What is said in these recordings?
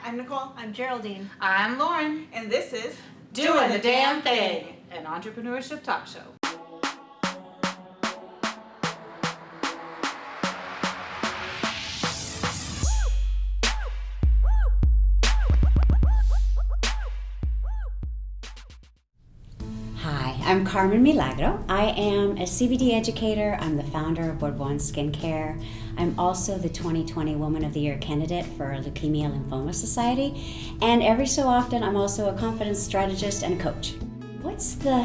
I'm Nicole. I'm Geraldine. I'm Lauren. And this is Doing the Damn Thing, an entrepreneurship talk show. Hi, I'm Carmen Milagro. I am a CBD educator. I'm the founder of Doin Skincare. I'm also the 2020 Woman of the Year candidate for Leukemia Lymphoma Society. And every so often, I'm also a confidence strategist and a coach. What's the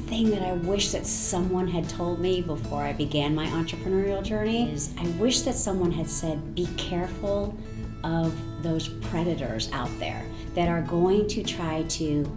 thing that I wish that someone had told me before I began my entrepreneurial journey is I wish that someone had said, be careful of those predators out there that are going to try to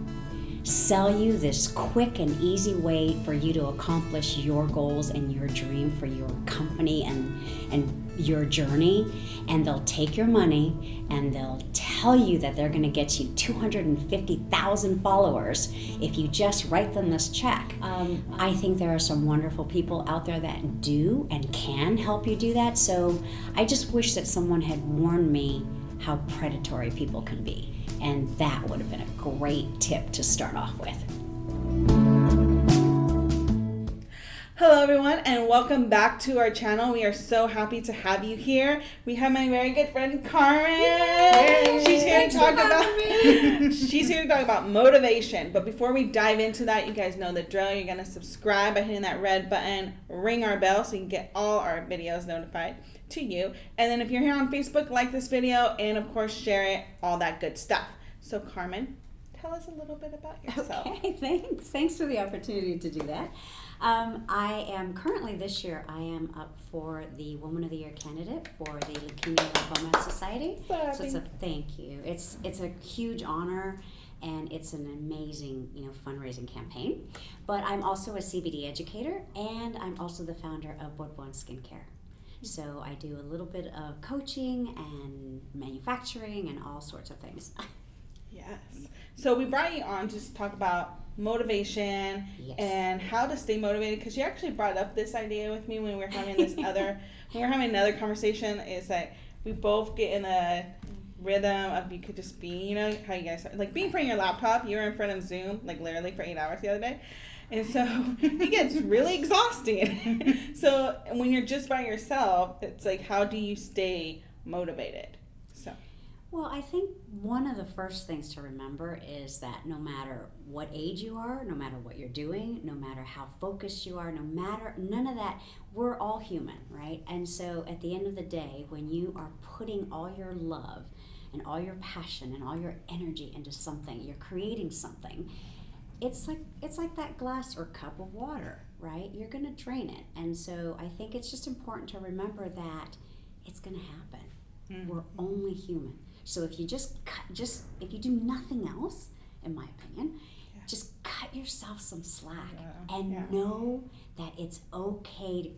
sell you this quick and easy way for you to accomplish your goals and your dream for your company and your journey. And they'll take your money and they'll tell you that they're gonna get you 250,000 followers if you just write them this check. I think there are some wonderful people out there that do and can help you do that. So I just wish that someone had warned me how predatory people can be. And that would have been a great tip to start off with. Hello everyone and welcome back to our channel. We are so happy to have you here. We have my very good friend Carmen. Yay. She's here to talk about motivation. But before we dive into that, you guys know the drill. You're going to subscribe by hitting that red button, ring our bell so you can get all our videos notified to you. And then if you're here on Facebook, like this video and of course share it, all that good stuff. So Carmen, tell us a little bit about yourself. Okay, thanks. Thanks for the opportunity to do that. I am currently this year, I am up for the Woman of the Year candidate for the Leukemia Lymphoma Society. So thank you. It's a huge honor. And it's an amazing, fundraising campaign. But I'm also a CBD educator, and I'm also the founder of Doin Skincare. So I do a little bit of coaching and manufacturing and all sorts of things. Yes. So we brought you on to talk about motivation and how to stay motivated, because you actually brought up this idea with me when we were having another conversation. Is that we both get in a rhythm of you could just be, how you guys like being in front of your laptop. You were in front of Zoom like literally for 8 hours the other day. And so it gets really exhausting. So when you're just by yourself, it's like, how do you stay motivated? Well, I think one of the first things to remember is that no matter what age you are, no matter what you're doing, no matter how focused you are, none of that, we're all human, right? And so at the end of the day, when you are putting all your love and all your passion and all your energy into something, you're creating something, it's like that glass or cup of water, right? You're going to drain it. And so I think it's just important to remember that it's going to happen. Mm-hmm. We're only human. So if you if you do nothing else, in my opinion, just cut yourself some slack and know that it's okay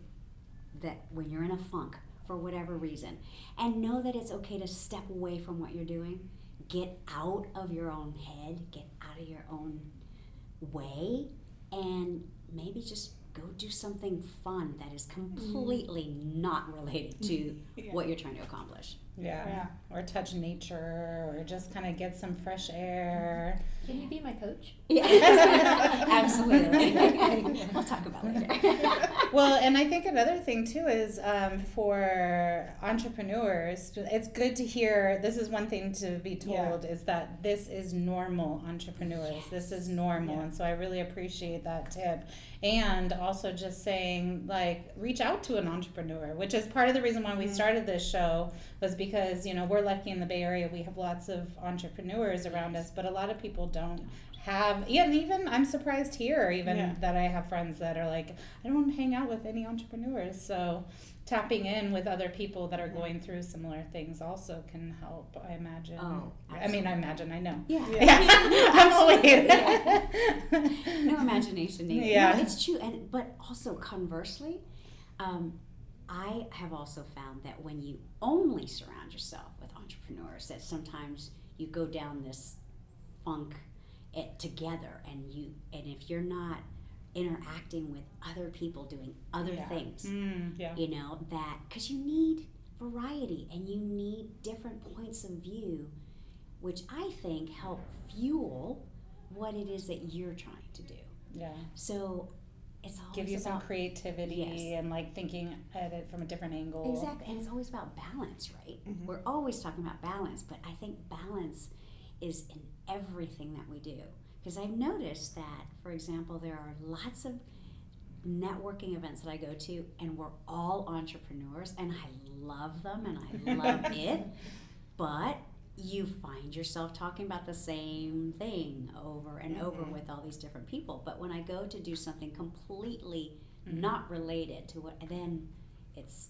that when you're in a funk for whatever reason, and know that it's okay to step away from what you're doing, get out of your own head, get out of your own way, and maybe just go do something fun that is completely not related to what you're trying to accomplish. Yeah. Or touch nature, or just kind of get some fresh air. Can you be my coach? Yeah, absolutely. We'll talk about it later. Well, and I think another thing too is for entrepreneurs, it's good to hear, this is one thing to be told, is that this is normal, entrepreneurs. Yes. This is normal. Yeah. And so I really appreciate that tip. And also just saying, like, reach out to an entrepreneur, which is part of the reason why we started this show, was because, we're lucky in the Bay Area. We have lots of entrepreneurs around us, but a lot of people don't have, and even I'm surprised here, that I have friends that are like, I don't hang out with any entrepreneurs. So tapping in with other people that are going through similar things also can help, I imagine. Oh, I know. Yeah. I'm always. No imagination needed. Yeah. No, it's true. But also conversely, I have also found that when you only surround yourself with entrepreneurs, that sometimes you go down this funk together, and if you're not interacting with other people doing other things, that because you need variety and you need different points points of view, which I think help fuel what it is that you're trying to do. Yeah. So it's always Give you some about creativity Yes. and like thinking at it from a different angle. Exactly, and it's always about balance, right? We're always talking about balance, but I think balance is in everything that we do. Because I've noticed that, for example, there are lots of networking events that I go to, and we're all entrepreneurs, and I love them, and I love it, but you find yourself talking about the same thing over and over with all these different people. But when I go to do something completely not related to what, then it's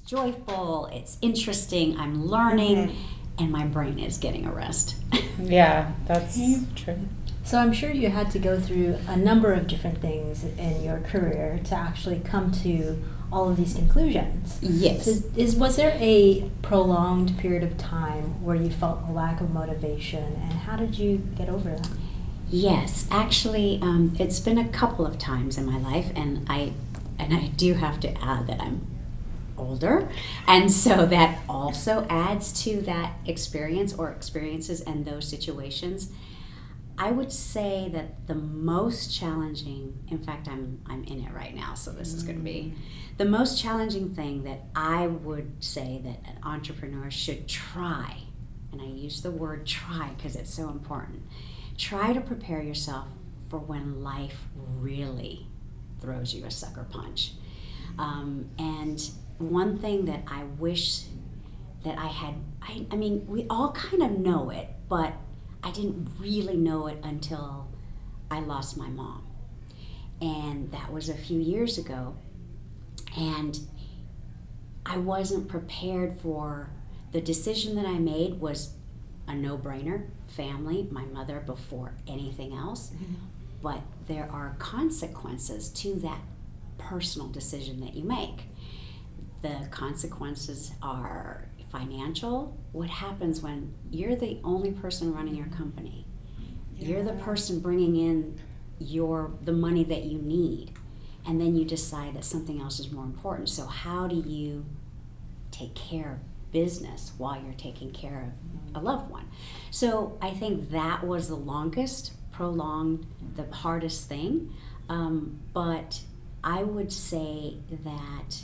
joyful, it's interesting, I'm learning, and my brain is getting a rest. Yeah, that's true. So I'm sure you had to go through a number of different things in your career to actually come to all of these conclusions. Yes. So was there a prolonged period of time where you felt a lack of motivation, and how did you get over that? Yes, actually, it's been a couple of times in my life, and I do have to add that I'm older, and so that also adds to that experience or experiences and those situations. I would say that the most challenging, in fact, I'm in it right now, so this is going to be the most challenging thing that I would say that an entrepreneur should try, and I use the word try because it's so important. Try to prepare yourself for when life really throws you a sucker punch. And one thing that I wish that I had, I mean, we all kind of know it, but I didn't really know it until I lost my mom. And that was a few years ago. And I wasn't prepared for the decision that I made was a no-brainer, family, my mother before anything else. But there are consequences to that personal decision that you make. The consequences are financial. What happens when you're the only person running your company? You're the person bringing in the money that you need, and then you decide that something else is more important. So how do you take care of business while you're taking care of a loved one? So I think that was the longest, prolonged, the hardest thing. But I would say that,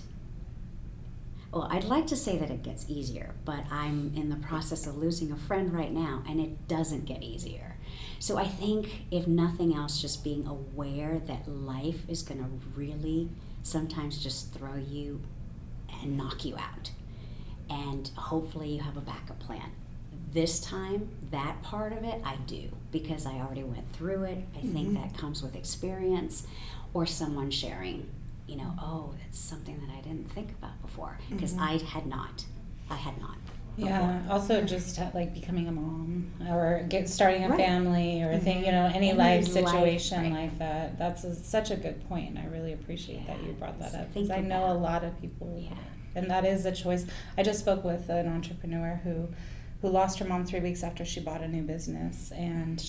well, I'd like to say that it gets easier, but I'm in the process of losing a friend right now, and it doesn't get easier. So I think, if nothing else, just being aware that life is going to really sometimes just throw you and knock you out. And hopefully you have a backup plan. This time, that part of it, I do, because I already went through it. I think that comes with experience, or someone sharing, oh, that's something that I didn't think about before, because I had not. Yeah, also just like becoming a mom or starting a Right. family or any life situation right. like that. That's such a good point, and I really appreciate that you brought that up, because Think I know about- a lot of people, Yeah. and that is a choice. I just spoke with an entrepreneur who lost her mom 3 weeks after she bought a new business, and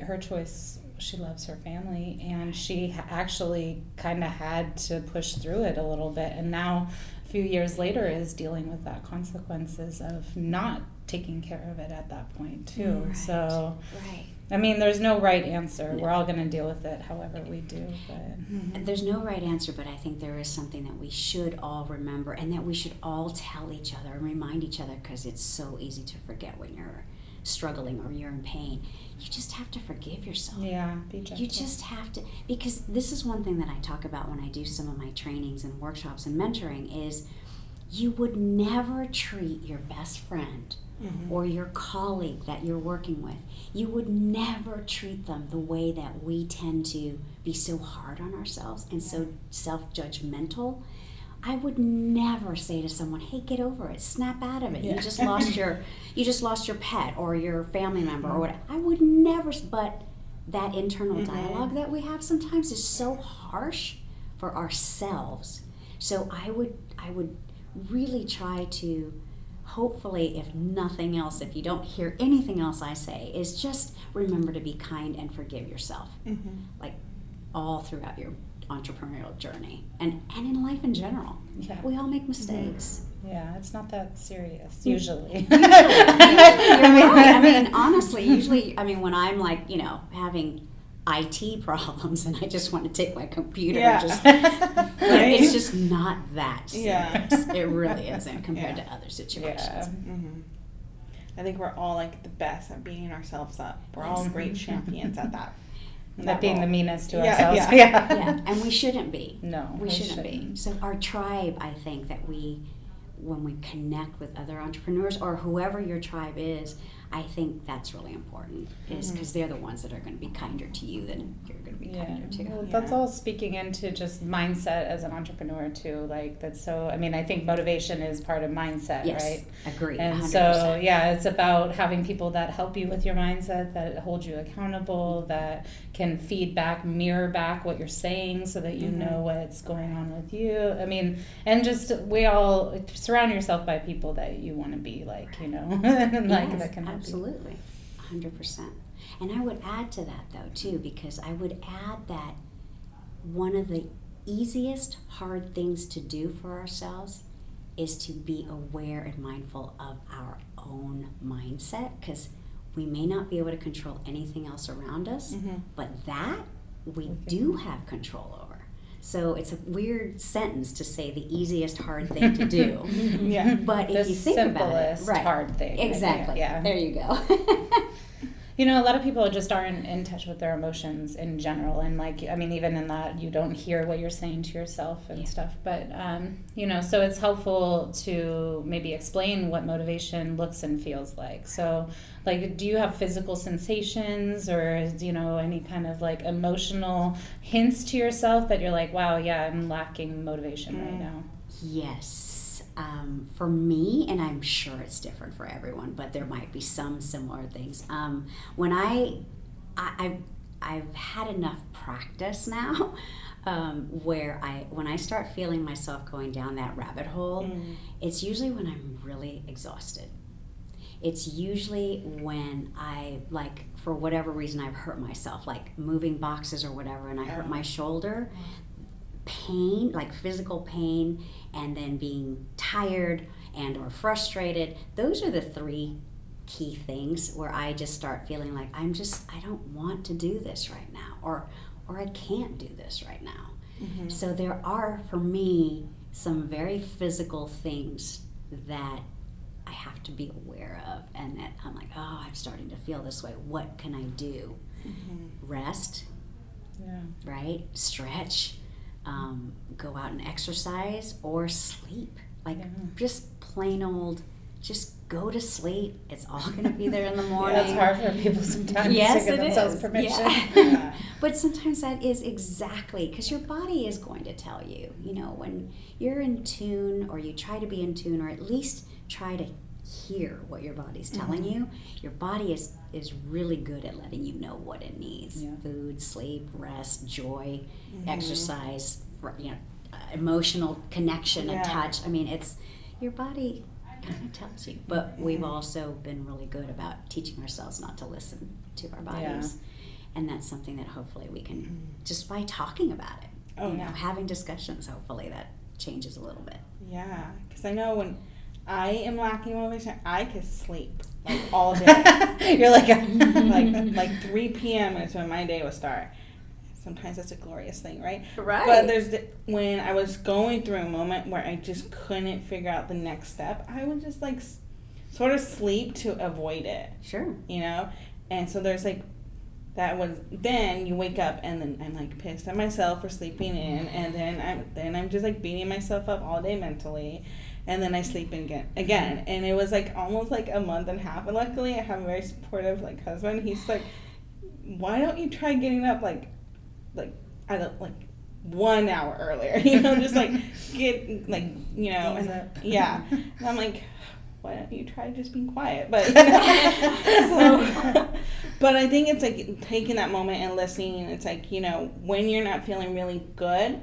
her choice, she loves her family, and she actually kind of had to push through it a little bit, and now a few years later is dealing with that consequences of not taking care of it at that point too. Right. So Right. I mean, there's no right answer. No. We're all going to deal with it however we do, but There's no right answer, but I think there is something that we should all remember, and that we should all tell each other and remind each other, because it's so easy to forget when you're struggling or you're in pain. You just have to forgive yourself. yeah, be gentle. You just have to, because this is one thing that I talk about when I do some of my trainings and workshops and mentoring, is you would never treat your best friend or your colleague that you're working with, you would never treat them the way that we tend to be so hard on ourselves and so self-judgmental. I would never say to someone, "Hey, get over it. Snap out of it. Yeah. You just lost your pet or your family member or whatever." I would never. But that internal dialogue that we have sometimes is so harsh for ourselves. So I would really try to, hopefully, if nothing else, if you don't hear anything else I say, is just remember to be kind and forgive yourself, like all throughout your entrepreneurial journey and in life in general. Yeah. We all make mistakes. Yeah, it's not that serious usually. You're right. I mean, honestly, usually, when I'm like, having IT problems and I just want to take my computer and just, it's just not that serious. It really isn't compared to other situations. I think we're all like the best at beating ourselves up. We're all great champions at that. That being role. the meanest to ourselves. Yeah, and we shouldn't be. No, we shouldn't be. So our tribe, I think that when we connect with other entrepreneurs or whoever your tribe is, I think that's really important, is because they're the ones that are going to be kinder to you than you're going to be kinder to. Well, that's all speaking into just mindset as an entrepreneur too. Like that's so. I think motivation is part of mindset, Yes, right? agree. And 100%. so it's about having people that help you with your mindset, that hold you accountable, that can feed back, mirror back what you're saying, so that you know what's going on with you. And just we all surround yourself by people that you want to be like, and like that can help. Absolutely, 100%. And I would add to that though too, because I would add that one of the easiest hard things to do for ourselves is to be aware and mindful of our own mindset, because we may not be able to control anything else around us, but that we do have control over. So it's a weird sentence to say the easiest hard thing to do. But if you think about it, right, hard thing. Exactly. Yeah. There you go. A lot of people just aren't in touch with their emotions in general, and even in that you don't hear what you're saying to yourself and stuff. But so it's helpful to maybe explain what motivation looks and feels like. So, do you have physical sensations or any kind of emotional hints to yourself that you're like, wow, I'm lacking motivation right now? Yes. For me, and I'm sure it's different for everyone, but there might be some similar things. When I've had enough practice now, where when I start feeling myself going down that rabbit hole, it's usually when I'm really exhausted. It's usually when I, for whatever reason, I've hurt myself, like moving boxes or whatever, and I hurt my shoulder. Pain, like physical pain, and then being tired and or frustrated. Those are the three key things where I just start feeling like I don't want to do this right now, or I can't do this right now. So there are, for me, some very physical things that I have to be aware of, and that I'm like, oh, I'm starting to feel this way. What can I do? Rest, right? Stretch. Go out and exercise or sleep. Just plain old, just go to sleep. It's all going to be there in the morning. It's hard for people sometimes yes, to give themselves is. permission. Yeah. But sometimes that is exactly, because your body is going to tell you, when you're in tune, or you try to be in tune, or at least try to hear what your body's telling you. Your body is really good at letting you know what it needs. Food, sleep, rest, joy, exercise, emotional connection and touch. It's your body kind of tells you. But we've also been really good about teaching ourselves not to listen to our bodies. And that's something that hopefully we can, just by talking about it, having discussions, hopefully that changes a little bit. Yeah, because I know when I am lacking motivation, I could sleep all day. You're like 3 p.m. is when my day would start. Sometimes that's a glorious thing, right? Right. But when I was going through a moment where I just couldn't figure out the next step, I would just sort of sleep to avoid it. Sure. And so there's then you wake up and then I'm pissed at myself for sleeping in, and then I'm just beating myself up all day mentally. And then I sleep in again. And it was almost a month and a half. And luckily I have a very supportive husband. He's like, why don't you try getting up I don't 1 hour earlier, just get and I'm like, why don't you try just being quiet? But but I think it's taking that moment and listening. It's when you're not feeling really good.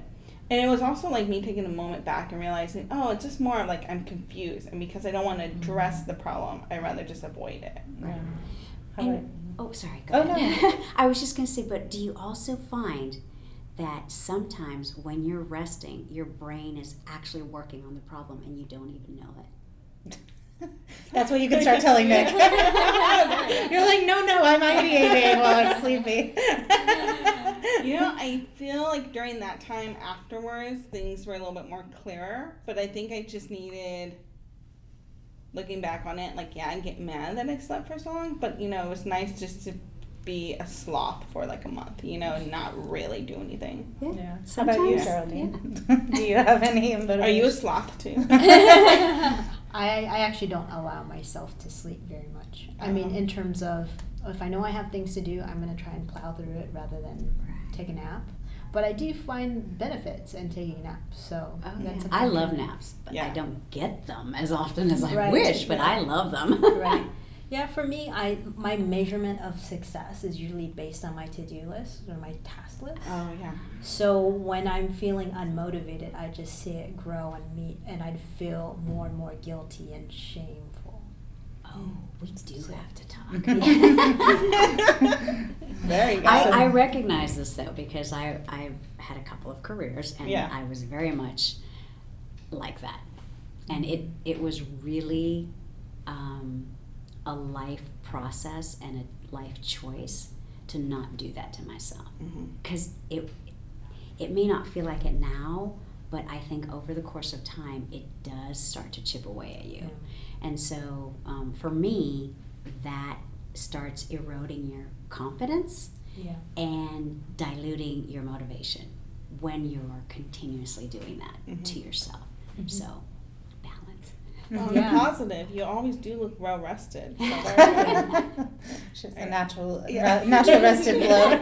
And it was also me taking a moment back and realizing, oh, it's just more I'm confused, and because I don't want to address the problem, I'd rather just avoid it. Right. Sorry, go ahead. No. I was just going to say, but do you also find that sometimes when you're resting, your brain is actually working on the problem and you don't even know it. That's what you can start telling Nick. You're like, no, I'm ideating while I'm sleeping. I feel like during that time afterwards, things were a little bit more clearer, but I think I just needed, looking back on it, I get mad that I slept for so long, but, it was nice just to be a sloth for like a month, and not really do anything. Yeah. Sometimes, how about you, Geraldine? Do you have any motivation? Are you a sloth too? I actually don't allow myself to sleep very much. I mean, in terms of, if I know I have things to do, I'm going to try and plow through it rather than take a nap. But I do find benefits in taking naps, so that's something. I love naps, but I don't get them as often as I wish, but I love them. Right. Yeah, for me, my measurement of success is usually based on my to-do list or my task list. Oh, yeah. So when I'm feeling unmotivated, I just see it grow and I'd feel more and more guilty and shameful. Oh, we do have to talk. There you go. I recognize this, though, because I've had a couple of careers, and I was very much like that. And it was really a life process and a life choice to not do that to myself. Because it may not feel like it now, but I think over the course of time, it does start to chip away at you. Yeah. And so for me, that starts eroding your confidence and diluting your motivation when you're continuously doing that to yourself. So, balance. On the positive, you always do look well rested. So she's a natural rested glow.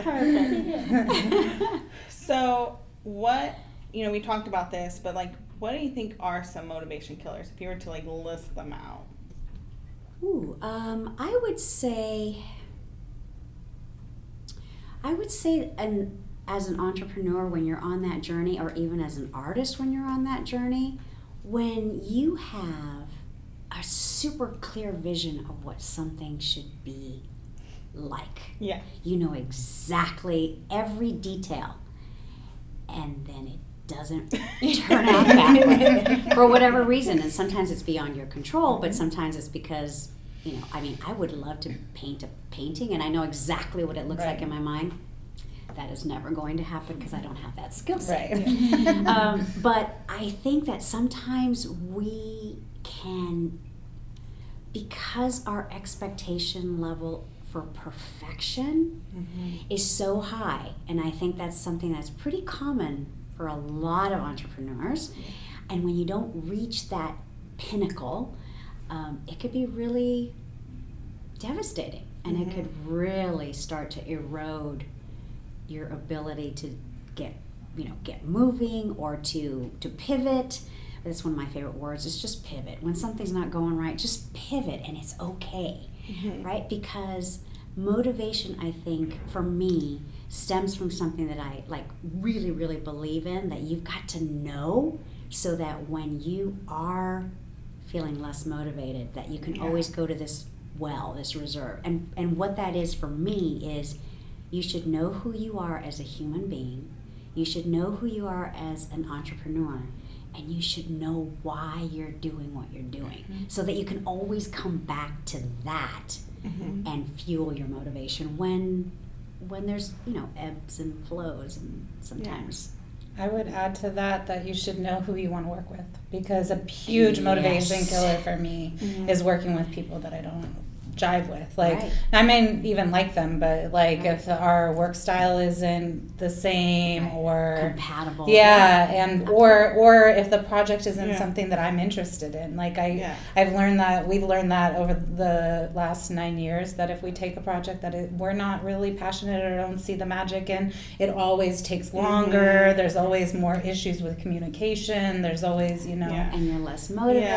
Perfect. So, what, we talked about this, but what do you think are some motivation killers if you were to list them out? Ooh, I would say as an entrepreneur, when you're on that journey, or even as an artist when you're on that journey, when you have a super clear vision of what something should be like. Yeah. You know exactly every detail, and then it doesn't turn out that way for whatever reason. And sometimes it's beyond your control, but sometimes it's because, I would love to paint a painting and I know exactly what it looks like in my mind. That is never going to happen because I don't have that skill set. Right. But I think that sometimes we can, because our expectation level for perfection is so high, and I think that's something that's pretty common for a lot of entrepreneurs, and when you don't reach that pinnacle, it could be really devastating, and it could really start to erode your ability to get moving or to pivot. That's one of my favorite words, is just pivot. When something's not going right, just pivot, and it's okay, right? Because motivation, I think, for me, stems from something that I really, really believe in, that you've got to know, so that when you are feeling less motivated, that you can always go to this this reserve. And what that is for me is, you should know who you are as a human being, you should know who you are as an entrepreneur, and you should know why you're doing what you're doing, so that you can always come back to that and fuel your motivation when there's ebbs and flows, and sometimes. I would add to that you should know who you want to work with, because a huge motivation killer for me is working with people that I don't jive with. I may even like them, but if our work style isn't the same or compatible, and or if the project isn't something that I'm interested in. I've learned that, we've learned that over the last 9 years, that if we take a project that we're not really passionate or don't see the magic in, it always takes longer. There's always more issues with communication. There's always and you're less motivated.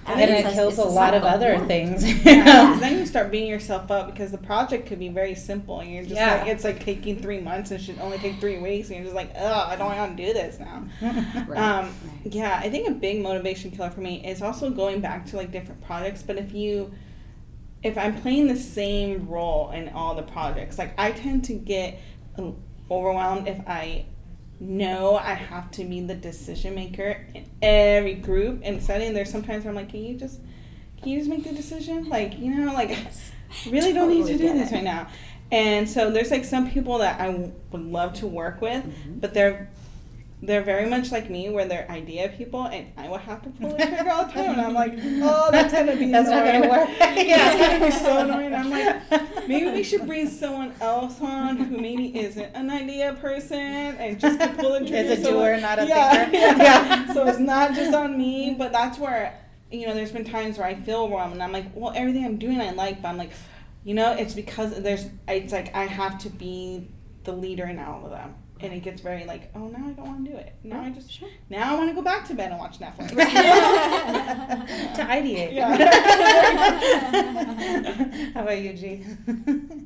And it kills a lot of other things. Because then you start beating yourself up, because the project could be very simple, and you're just it's taking 3 months and it should only take 3 weeks, and you're just I don't want to do this now. I think a big motivation killer for me is also going back to different projects. But if I'm playing the same role in all the projects, I tend to get overwhelmed if I know I have to be the decision maker in every group and setting. There's sometimes where I'm like, can you just make the decision? Like, you know, like, really don't need to do this right now. And so there's like some people that I would love to work with, but they're very much like me, where they're idea people, and I will have to pull the trigger all the time. And I'm like, oh, that's gonna be that's annoying. not gonna work. Yeah, it's gonna be so annoying. I'm like, maybe we should bring someone else on who maybe isn't an idea person and just can pull the trigger. Is a doer, not a thinker. thinker. Yeah. So it's not just on me, but that's where, you know, there's been times where I feel overwhelmed, and I'm like, well, everything I'm doing I like, but I'm like, you know, it's because it's like I have to be the leader in all of them. And it gets very like, oh, now I don't want to do it. Now I want to go back to bed and watch Netflix. To ideate. Yeah. How about you, G?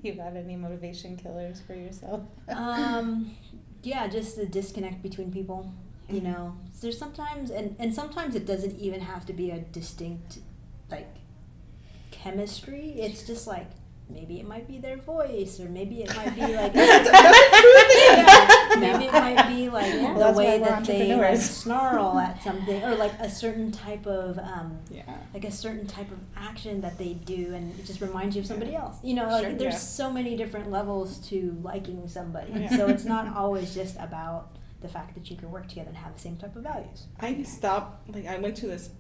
You got any motivation killers for yourself? Yeah, just the disconnect between people. You know, there's sometimes, and sometimes it doesn't even have to be a distinct, like, chemistry. It's just like, maybe it might be their voice, or maybe it might be like maybe it might be like the way that they like snarl at something, or like a certain type of like a certain type of action that they do, and it just reminds you of somebody else. You know, like there's so many different levels to liking somebody, so it's not always just about the fact that you can work together and have the same type of values. I stopped, like I went to this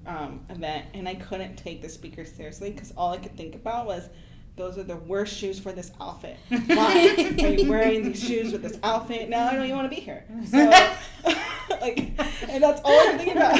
event and I couldn't take the speaker seriously because all I could think about was, those are the worst shoes for this outfit. Why are you wearing these shoes with this outfit? Now I don't even want to be here. So, like, and that's all I'm thinking about.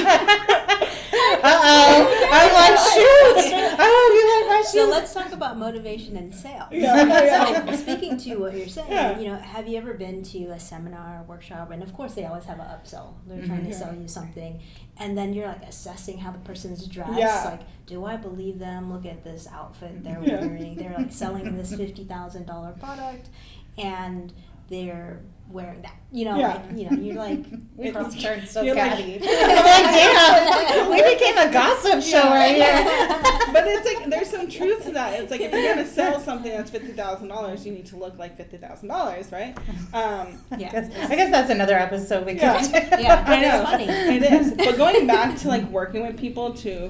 I like shoes. Oh, you like my shoes. So let's talk about motivation and sales. So speaking to what you're saying, you know, have you ever been to a seminar or workshop? And of course, they always have an upsell. They're trying to sell you something, and then you're like assessing how the person's dressed. Like, do I believe them? Look at this outfit they're wearing. They're like selling this $50,000 product, and they're wearing that. You know, like, you know, you're like, we've turned so Like, catty. I'm like, damn, we became a gossip show right here. But it's like, there's some truth to that. It's like, if you're gonna sell something that's $50,000, you need to look like $50,000, right? I guess that's another episode we could do. I know. It's funny. It is. But going back to like working with people too,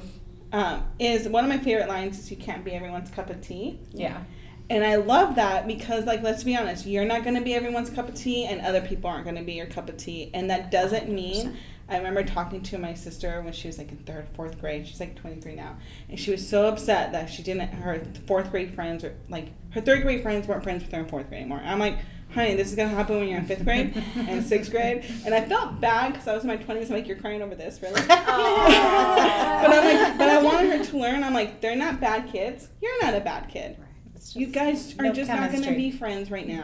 is one of my favorite lines is, you can't be everyone's cup of tea. Yeah. And I love that because, like, let's be honest, you're not going to be everyone's cup of tea, and other people aren't going to be your cup of tea. And that doesn't mean, I remember talking to my sister when she was like in 3rd, 4th grade. She's like 23 now. And she was so upset that her 4th grade friends, or like her 3rd grade friends weren't friends with her in 4th grade anymore. I'm like, honey, this is going to happen when you're in 5th grade and 6th grade. And I felt bad because I was in my 20s. I'm like, you're crying over this, really? But I'm like, but I wanted her to learn. I'm like, they're not bad kids. You're not a bad kid. You guys are just not going to be friends right now.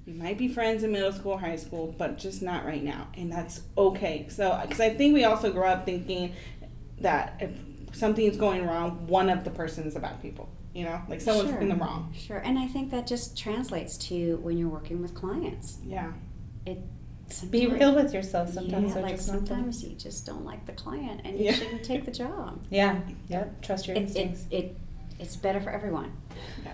You might be friends in middle school, high school, but just not right now. And that's okay. So, because I think we also grow up thinking that if something's going wrong, one of the persons is bad people. You know, like someone's in the wrong. Sure, and I think that just translates to when you're working with clients. Yeah. Be real with yourself. Sometimes like sometimes you just don't like the client, and you shouldn't take the job. Yeah. Yep. Trust your instincts. It's better for everyone.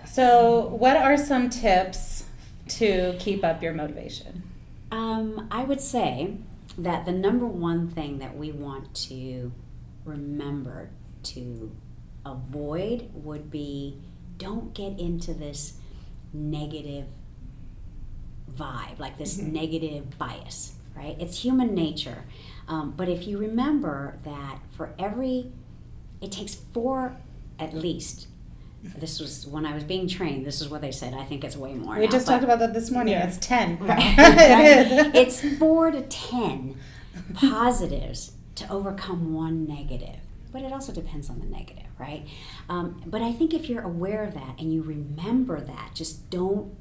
So, what are some tips to keep up your motivation? I would say that the number one thing that we want to remember to avoid would be, don't get into this negative vibe, like this negative bias, right? It's human nature. But if you remember that it takes 4 at least. This was when I was being trained. This is what they said. I think it's way more. We just talked about that this morning. It's 10. Right. It is. It's 4 to 10 positives to overcome 1 negative. But it also depends on the negative, right? But I think if you're aware of that and you remember that, just don't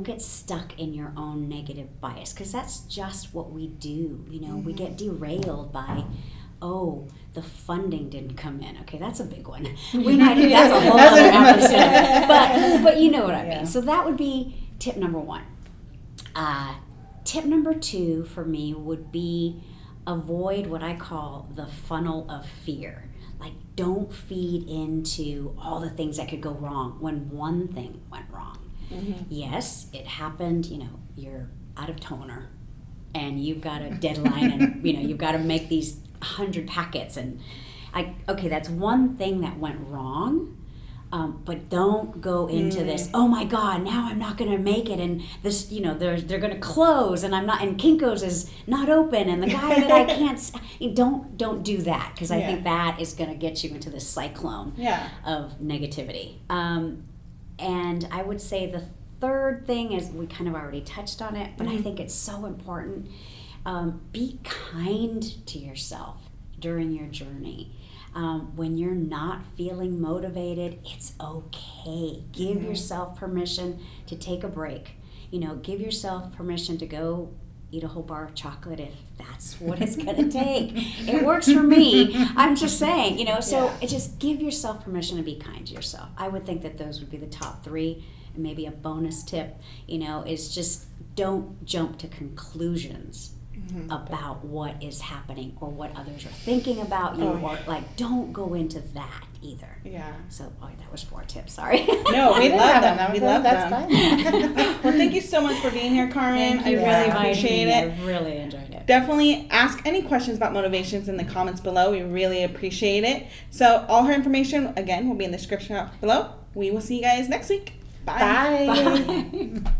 get stuck in your own negative bias, because that's just what we do. You know, we get derailed by, the funding didn't come in. Okay, that's a big one. That's a whole other episode. But you know what I mean. So that would be tip number 1. Tip number 2 for me would be, avoid what I call the funnel of fear. Like, don't feed into all the things that could go wrong when one thing went wrong. Yes, it happened, you're out of toner and you've got a deadline and, you've got to make these 100 packets and okay, that's one thing that went wrong. But don't go into this, oh my God, now I'm not going to make it. And this, they're going to close and I'm not, and Kinko's is not open. And the guy that I can't, don't do that. Because I think that is going to get you into this cyclone of negativity. And I would say the third thing is, we kind of already touched on it, but I think it's so important. Be kind to yourself during your journey. When you're not feeling motivated, it's okay. Give yourself permission to take a break. Give yourself permission to go eat a whole bar of chocolate if that's what it's going to take. It works for me. I'm just saying, so just give yourself permission to be kind to yourself. I would think that those would be the top three. And maybe a bonus tip, is just don't jump to conclusions about what is happening or what others are thinking about you, or don't go into that either. Yeah. So that was 4 tips. Sorry. No, we love them. We love that's them. Fine. Well, thank you so much for being here, Carmen. I really appreciate it. I really enjoyed it. Definitely ask any questions about motivations in the comments below. We really appreciate it. So all her information again will be in the description below. We will see you guys next week. Bye. Bye.